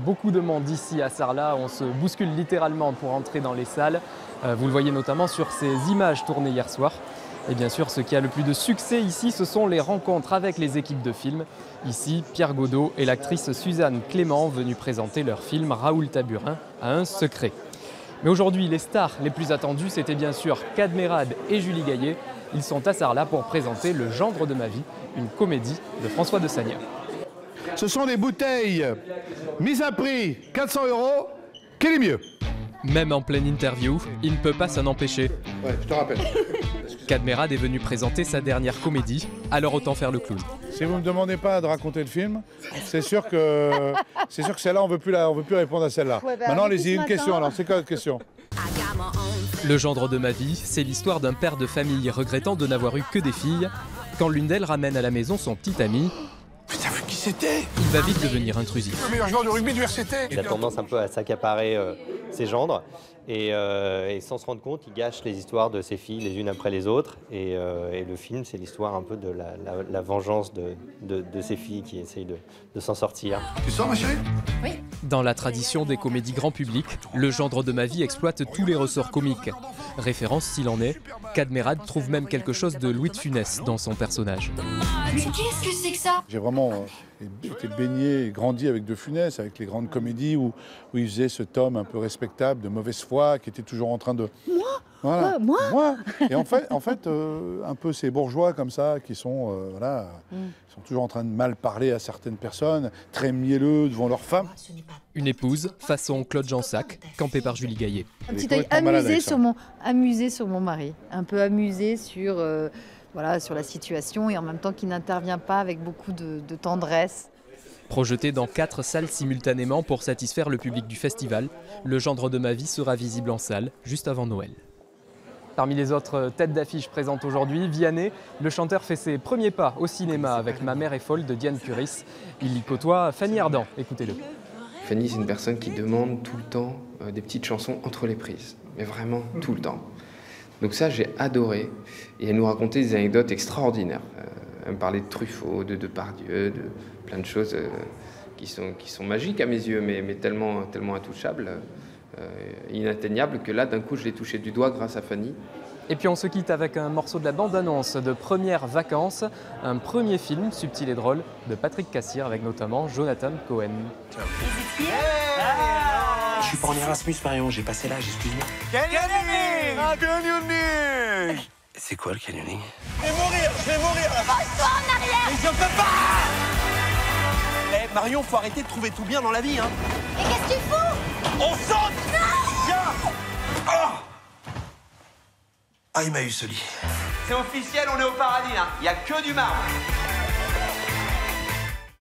Beaucoup de monde ici à Sarlat, on se bouscule littéralement pour entrer dans les salles. Vous le voyez notamment sur ces images tournées hier soir. Et bien sûr, ce qui a le plus de succès ici, ce sont les rencontres avec les équipes de films. Ici, Pierre Godot et l'actrice Suzanne Clément venus présenter leur film Raoul Taburin a un secret. Mais aujourd'hui, les stars les plus attendues, c'était bien sûr Kad Merad et Julie Gaillet. Ils sont à Sarlat pour présenter Le gendre de ma vie, une comédie de François de Sagna. Ce sont des bouteilles mises à prix 400 €. Quel est mieux? Même en pleine interview, il ne peut pas s'en empêcher. Ouais, je te rappelle. Kad Merad est venu présenter sa dernière comédie, alors autant faire le clown. Si vous ne me demandez pas de raconter le film, c'est sûr que celle-là, on ne veut plus répondre à celle-là. Ouais, bah, maintenant, allez-y, une question. Alors, c'est quoi votre question? Le gendre de ma vie, c'est l'histoire d'un père de famille regrettant de n'avoir eu que des filles. Quand l'une d'elles ramène à la maison son petit ami, Putain, vu qui c'était? il va vite devenir intrusif. Le meilleur joueur de rugby du RCT. Il a tendance un peu à s'accaparer ses gendres et sans se rendre compte, il gâche les histoires de ses filles les unes après les autres. Et le film, c'est l'histoire un peu de la vengeance de ses filles qui essayent de s'en sortir. Tu sors, ma chérie? Oui. Dans la tradition des comédies grand public, le gendre de ma vie exploite tous les ressorts comiques. Référence s'il en est, Kad Merad trouve même quelque chose de Louis de Funès dans son personnage. Mais qu'est-ce que c'est que ça? J'ai vraiment été baigné et grandi avec De Funès, avec les grandes comédies où il faisait cet homme un peu respectable, de mauvaise foi, qui était toujours en train de... Moi? Voilà. Moi? Et en fait un peu ces bourgeois comme ça, qui sont, sont toujours en train de mal parler à certaines personnes, très mielleux devant leurs femmes. Une épouse, façon Claude Jansac, campée par Julie Gaillet. Un petit Il est œil complètement malade amusé sur mon mari. Un peu amusé sur la situation et en même temps qui n'intervient pas avec beaucoup de tendresse. Projeté dans 4 salles simultanément pour satisfaire le public du festival, Le gendre de ma vie sera visible en salle juste avant Noël. Parmi les autres têtes d'affiche présentes aujourd'hui, Vianney, le chanteur fait ses premiers pas au cinéma avec Ma mère est folle de Diane Curis. Il y côtoie Fanny Ardant, écoutez-le. Fanny, c'est une personne qui demande tout le temps des petites chansons entre les prises, mais vraiment tout le temps. Donc ça, j'ai adoré. Et elle nous racontait des anecdotes extraordinaires. Elle me parlait de Truffaut, de Depardieu, de plein de choses qui sont magiques à mes yeux, mais tellement intouchables, inatteignables, que là, d'un coup, je l'ai touché du doigt grâce à Fanny. Et puis on se quitte avec un morceau de la bande-annonce de Premières vacances, un premier film subtil et drôle de Patrick Cassir avec notamment Jonathan Cohen. Je suis pas en Erasmus, Marion, j'ai passé l'âge, excuse-moi. Canyoning! Canyoning! C'est quoi le canyoning? Je vais mourir là. Pose-toi en arrière! Mais je peux pas. Eh Marion, faut arrêter de trouver tout bien dans la vie, hein. Mais qu'est-ce que tu fous? On saute. Viens. Ah, il m'a eu ce lit. C'est officiel, on est au paradis, hein. Il y a que du marbre.